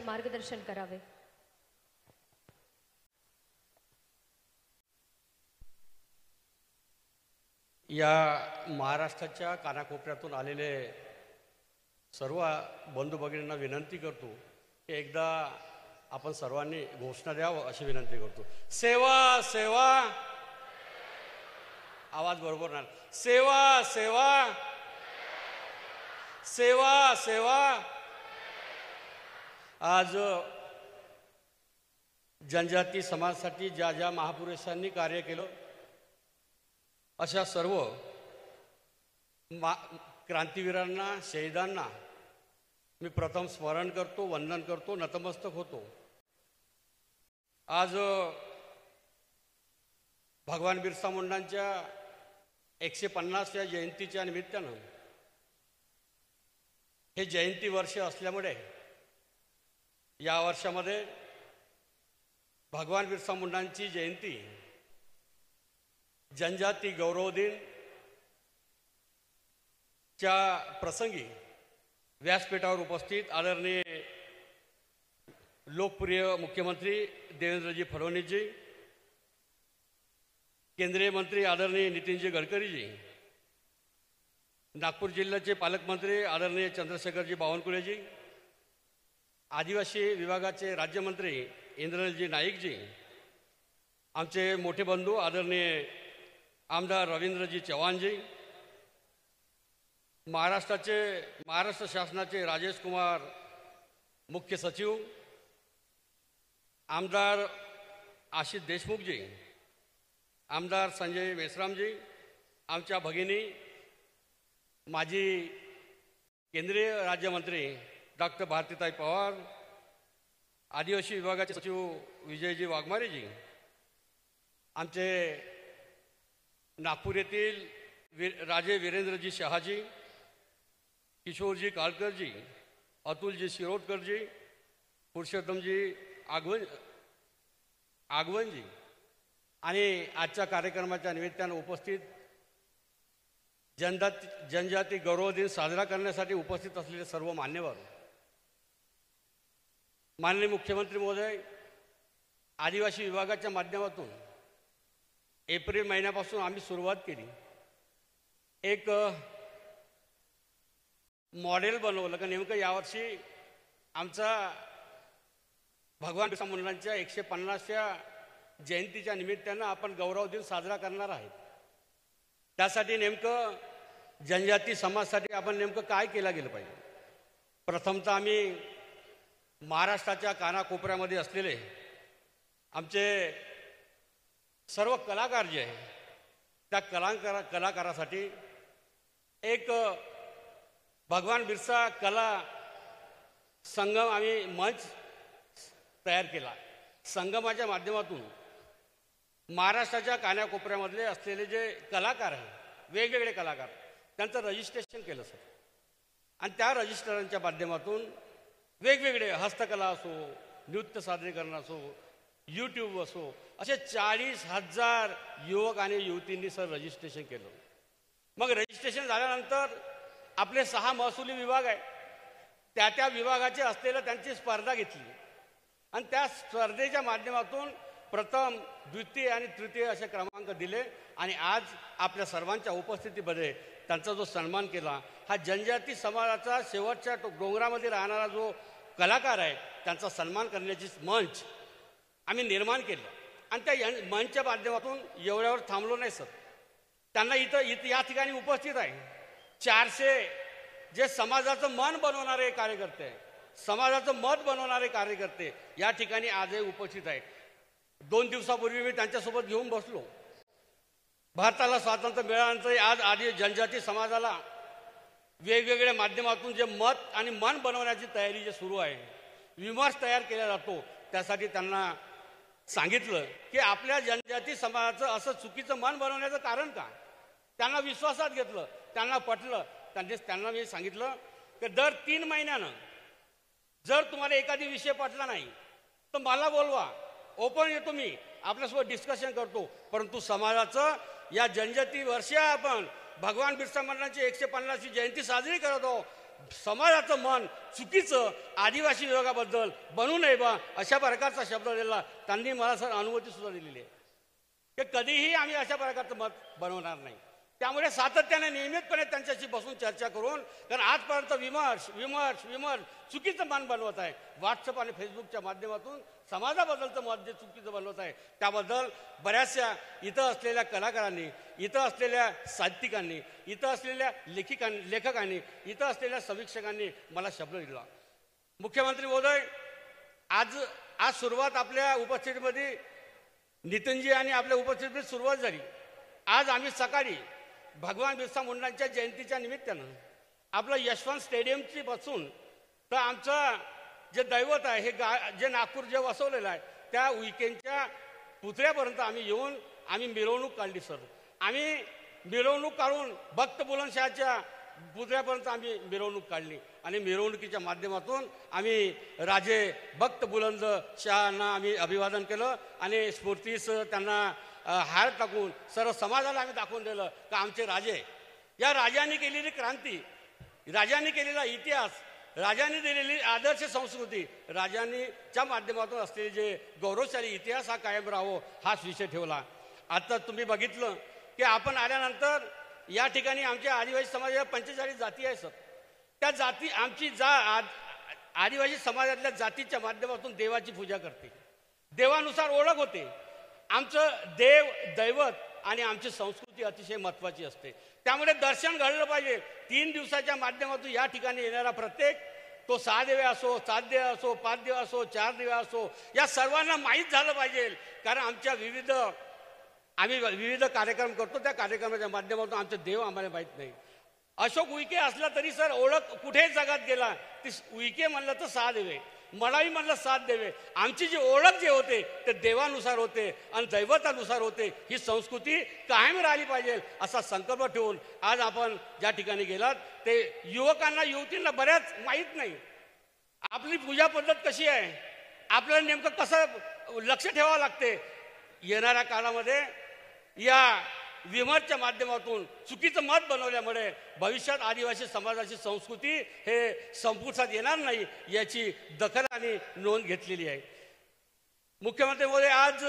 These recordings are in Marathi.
मार्गदर्शन करावे। या महाराष्ट्राच्या कानाकोपऱ्यातून आलेले सर्व बंधू भगिनींना विनंती करतो की एकदा आपण सर्वांनी घोषणा द्यावं अशी विनंती करतो। सेवा सेवा, आवाज बरोबर ना, सेवा सेवा सेवा सेवा। आज जनजाती समाजासाठी ज्या ज्या महापुरुषांनी कार्य केलं अशा सर्व क्रांतिवीरांना, शहीदांना मी प्रथम स्मरण करतो, वंदन करतो, नतमस्तक होतो। आज भगवान बिरसा मुंडांच्या 150व्या जयंतीच्या निमित्तानं हे जयंती वर्ष असल्यामुळे या वर्षामध्ये भगवान बिरसा मुंडांची जयंती जनजाती गौरव दिन च्या प्रसंगी व्यासपीठावर उपस्थित आदरणीय लोकप्रिय मुख्यमंत्री देवेंद्रजी फडणवीसजी, केंद्रीय मंत्री आदरणीय नितीनजी गडकरीजी, नागपूर जिल्ह्याचे पालकमंत्री आदरणीय चंद्रशेखरजी बावनकुळेजी, आदिवासी विभागाचे राज्यमंत्री इंद्रनीलजी नाईकजी, आमचे मोठे बंधू आदरणीय आमदार रवींद्रजी चव्हाणजी, महाराष्ट्र शासनाचे राजेश कुमार मुख्य सचिव, आमदार आशिष देशमुखजी, आमदार संजय मेश्रामजी, आमच्या भगिनी माजी केंद्रीय राज्यमंत्री डॉक्टर भारतीताई पवार, आदिवासी विभागाचे सचिव विजयजी वाघमारेजी, आमचे नागपूर येथील राजे वीरेंद्रजी शहाजी, किशोरजी काळकरजी, अतुलजी शिरोडकरजी, पुरुषोत्तमजी आगवनजी आणि आजच्या कार्यक्रमाच्या निमित्तानं उपस्थित जनजाती गौरव दिन साजरा करण्यासाठी उपस्थित असलेले सर्व मान्यवर, माननीय मुख्यमंत्री महोदय, आदिवासी विभागाच्या माध्यमातून एप्रिल महिन्यापासून आम्ही सुरुवात केली, एक मॉडेल बनवलं का नेमकं यावर्षी आमचा भगवान बिरसा मुंडांच्या 150व्या जयंतीच्या निमित्तानं आपण गौरव दिन साजरा करणार आहेत। त्यासाठी नेमकं जनजाती समाजासाठी आपण नेमकं काय केलं गेलं पाहिजे। प्रथमतः आम्ही महाराष्ट्राच्या कानाकोपऱ्यामध्ये असलेले आमचे सर्व कलाकार जे आहे त्या कलाकारासाठी एक भगवान बिरसा कला संगम आम्ही मंच तयार केला। संगमाच्या माध्यमातून महाराष्ट्राच्या कानाकोपऱ्यामधले असलेले जे कलाकार आहेत, वेगवेगळे कलाकार, त्यांचं रजिस्ट्रेशन केलं सर, आणि त्या रजिस्ट्रारांच्या माध्यमातून वेगवेगळे हस्तकला असो, नृत्य सादरीकरण असो, यूट्यूब असो, असे 40,000 युवक आणि युवतींनी सर रजिस्ट्रेशन केलं। मग रजिस्ट्रेशन झाल्यानंतर आपले 6 महसुली विभाग आहे, त्या विभागाचे असलेलं त्यांची स्पर्धा घेतली आणि त्या स्पर्धेच्या माध्यमातून प्रथम, द्वितीय आणि तृतीय असे क्रमांक दिले आणि आज आपल्या सर्वांच्या उपस्थितीमध्ये त्यांचा जो सन्मान केला, हा जनजाती समाजाचा शेवटच्या डोंगरामध्ये राहणारा जो कलाकार आहे त्यांचा सन्मान करण्याची मंच आम्ही निर्माण केलं। आणि त्या मंचच्या माध्यमातून एवढ्यावर थांबलो नाही सर, त्यांना इथं या ठिकाणी उपस्थित आहे 400 जे समाजाचं मन बनवणारे कार्यकर्ते, समाजाचं मत बनवणारे कार्यकर्ते या ठिकाणी आजही उपस्थित आहे। 2 दिवसापूर्वी मी त्यांच्यासोबत घेऊन बसलो। भारताला स्वातंत्र्य मिळाल्यानंतर आज आधी जनजाती समाजाला वेगवेगळ्या माध्यमातून जे मत आणि मन बनवण्याची तयारी जे सुरू आहे, विमर्श तयार केला जातो, त्यासाठी त्यांना सांगितलं की आपल्या जनजाती समाजाचं असं चुकीचं मन बनवण्याचं कारण काय। त्यांना विश्वासात घेतलं, त्यांना पटलं। त्यांना मी सांगितलं की दर 3 महिन्यानं जर तुम्हाला एखादी विषय पटला नाही तर मला बोलवा, ओपन येतो, मी आपल्यासोबत डिस्कशन करतो। परंतु समाजाचं या जनजाती वर्षी आपण भगवान बिरसा मुंडांची 150वी जयंती साजरी करत आहोत, समाजाचं मन चुकीचं आदिवासी विभागाबद्दल बनू नये बा अशा प्रकारचा शब्द दिला त्यांनी मला सर अनुमती सुद्धा दिलेली आहे की कधीही आम्ही अशा प्रकारचं मत बनवणार नाही. त्यामुळे सातत्याने नियमितपणे त्यांच्याशी बसून चर्चा करून, कारण आजपर्यंत विमर्श विमर्श विमर्श चुकीचं मन बनवत आहे. व्हॉट्सअप आणि फेसबुकच्या माध्यमातून समाजाबद्दलचं मत जे चुकीचं बनवत आहे त्याबद्दल बऱ्याचशा इथं असलेल्या कलाकारांनी, इथं असलेल्या साहित्यिकांनी, इथं असलेल्या लेखकांनी, इथं असलेल्या समीक्षकांनी मला शब्द दिला. मुख्यमंत्री महोदय, आज सुरुवात आपल्या उपस्थितीमध्ये नितीनजी आणि आपल्या उपस्थितीत सुरुवात झाली. आज आम्ही सकाळी भगवान बिरसा मुंडांच्या जयंतीच्या निमित्तानं आपलं यशवंत स्टेडियमची बसून तर आमचं जे दैवत आहे हे जे नागपूर जे वसवलेलं आहे त्या उईकेंच्या पुतळ्यापर्यंत आम्ही येऊन आम्ही मिरवणूक काढली सर. आम्ही मिरवणूक काढून भक्त बुलंदशहाच्या पुतळ्यापर्यंत आम्ही मिरवणूक काढली आणि मिरवणुकीच्या माध्यमातून आम्ही राजे भक्त बुलंद शहांना आम्ही अभिवादन केलं आणि स्फूर्तीस त्यांना हार टाकून सर्व समाजाला आम्ही दाखवून दिलं का आमचे राजे, या राजांनी केलेली क्रांती, राजांनी केलेला इतिहास, राजांनी दिलेली आदर्श संस्कृती, राजांनीच्या माध्यमातून असलेले जे गौरवशाली इतिहास हा कायम राहावं हाच विषय ठेवला. आता तुम्ही बघितलं की आपण आल्यानंतर या ठिकाणी आमच्या आदिवासी समाजाच्या 45 जाती आहेत सर. त्या जाती आमची आदिवासी समाजातल्या जातीच्या माध्यमातून देवाची पूजा करते, देवानुसार ओळख होते. आमचं देव दैवत आणि आमची संस्कृती अतिशय महत्त्वाची असते. त्यामुळे दर्शन घडलं पाहिजे. 3 दिवसाच्या माध्यमातून या ठिकाणी येणारा प्रत्येक, तो 6 देव असो, 7 देव असो, 5 देव असो, 4 देव असो, या सर्वांना माहीत झालं पाहिजे. कारण आमच्या आम्ही विविध कार्यक्रम करतो, त्या कार्यक्रमाच्या माध्यमातून आमचे देव आम्हाला माहीत नाही. अशोक उईके असला तरी सर ओळख कुठेही जगात गेला ती उईके म्हणलं तर 6 देवे, मलाही म्हणलं 7 देवे. आमची जी ओळख जे होते ते देवानुसार होते आणि दैवतानुसार होते. ही संस्कृती कायम राहिली पाहिजे असा संकल्प ठेवून आज आपण ज्या ठिकाणी गेलात ते युवकांना युवतींना बऱ्याच माहीत नाही आपली पूजा पद्धत कशी आहे, आपल्याला नेमकं कसं लक्ष ठेवावं लागते. येणाऱ्या काळामध्ये या विमर्शच्या माध्यमातून चुकीचं मत बनवल्यामुळे भविष्यात आदिवासी समाजाची संस्कृती हे संपुष्टात येणार नाही याची दखल आणि नोंद घेतलेली आहे. मुख्यमंत्री महोदय, आज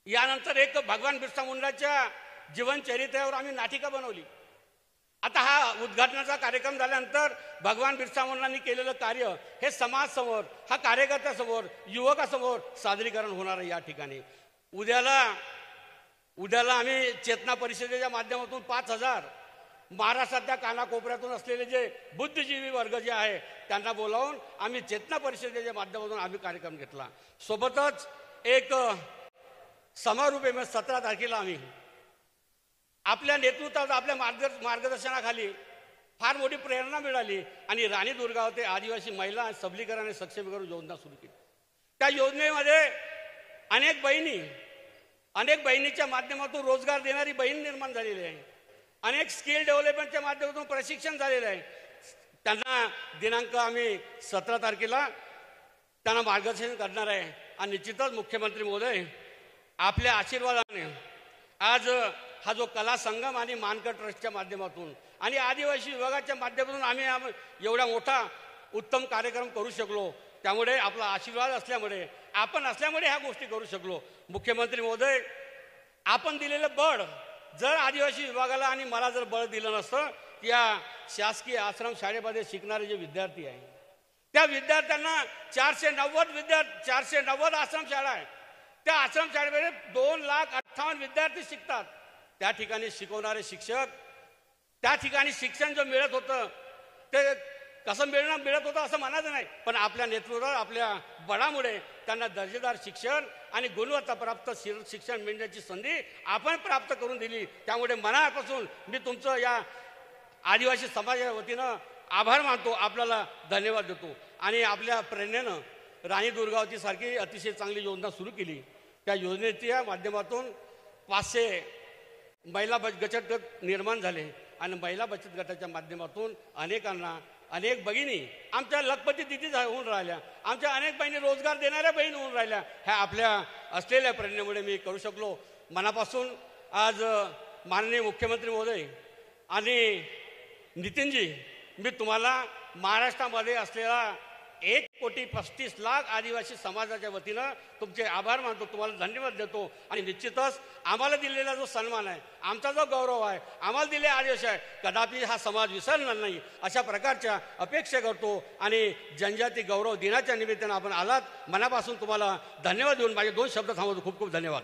यानंतर एक भगवान बिरसा मुंडाच्या जीवनचरित्रावर आम्ही नाटिका बनवली. आता हा उद्घाटनाचा कार्यक्रम झाल्यानंतर भगवान बिरसा मुंडांनी केलेलं कार्य हे समाजासमोर, हा कार्यकर्त्यासमोर, युवकासमोर सादरीकरण होणार आहे. या ठिकाणी उद्याला आम्ही चेतना परिषदेच्या माध्यमातून 5000 महाराष्ट्रातल्या कानाकोपऱ्यातून असलेले जे बुद्धिजीवी वर्ग जे आहे त्यांना बोलावून आम्ही चेतना परिषदेच्या माध्यमातून आम्ही कार्यक्रम घेतला. सोबतच एक समारोप 17 तारखेला आम्ही आपल्या नेतृत्वात, आपल्या मार्गदर्शनाखाली फार मोठी प्रेरणा मिळाली आणि राणी दुर्गावते आदिवासी महिला सबलीकरण आणि सक्षमीकरण योजना सुरू केली. त्या योजनेमध्ये अनेक बहिणीच्या माध्यमातून रोजगार देणारी बहीण निर्माण झालेली आहे. अनेक स्किल डेव्हलपमेंटच्या माध्यमातून प्रशिक्षण झालेलं आहे. त्यांना दिनांक आम्ही 17 तारखेला त्यांना मार्गदर्शन करणार आहे. आणि निश्चितच मुख्यमंत्री महोदय, आपल्या आशीर्वादाने आज हा जो कला संगम आणि मानकर ट्रस्टच्या माध्यमातून आणि आदिवासी विभागाच्या माध्यमातून आम्ही एवढा मोठा उत्तम कार्यक्रम करू शकलो. त्यामुळे आपला आशीर्वाद असल्यामुळे, आपण असल्यामुळे ह्या गोष्टी करू शकलो. मुख्यमंत्री महोदय, आपण दिलेलं बळ जर आदिवासी विभागाला आणि मला जर बळ दिलं नसतं, या शासकीय आश्रम शाळेमध्ये शिकणारे जे विद्यार्थी आहेत त्या विद्यार्थ्यांना 490 आश्रम शाळा आहे. त्या आश्रम शाळेमध्ये 2,58,000 विद्यार्थी शिकतात. त्या ठिकाणी शिकवणारे शिक्षक, त्या ठिकाणी शिक्षण जो मिळत होतं ते कसं मिळत होतं असं म्हणायचं नाही, पण आपल्या नेतृत्वात, आपल्या बळामुळे त्यांना दर्जेदार शिक्षण आणि गुणवत्ताप्राप्त शिक्षण मिळण्याची संधी आपण प्राप्त करून दिली. त्यामुळे मनापासून मी तुमचं या आदिवासी समाजाच्या वतीनं आभार मानतो, आपल्याला धन्यवाद देतो. आणि आपल्या प्रेरणेनं राणी दुर्गावतीसारखी अतिशय चांगली योजना सुरू केली. त्या योजनेच्या माध्यमातून 500 महिला बचत गट निर्माण झाले आणि महिला बचत गटाच्या माध्यमातून अनेक भगिनी आमच्या लखपती दिदी होऊन राहिल्या, आमच्या अनेक बहिणी रोजगार देणाऱ्या बहीण होऊन राहिल्या. ह्या आपल्या असलेल्या प्रेरणेमुळे मी करू शकलो. मनापासून आज माननीय मुख्यमंत्री महोदय आणि नितीनजी मी तुम्हाला महाराष्ट्रामध्ये असलेला 1,35,00,000 आदिवासी समाजाच्या वतीनं तुमचे आभार मानतो, तुम्हाला धन्यवाद देतो. आणि निश्चितच आम्हाला दिलेला जो सन्मान आहे, आमचा जो गौरव आहे, आम्हाला दिले आदेश आहे, कदापि हा समाज विसरणार नाही अशा प्रकारच्या अपेक्षा करतो. आणि जनजाती गौरव दिनाच्या निमित्तानं आपण आलात, मनापासून तुम्हाला धन्यवाद देऊन माझे 2 शब्द थांबवतो. खूप खूप धन्यवाद.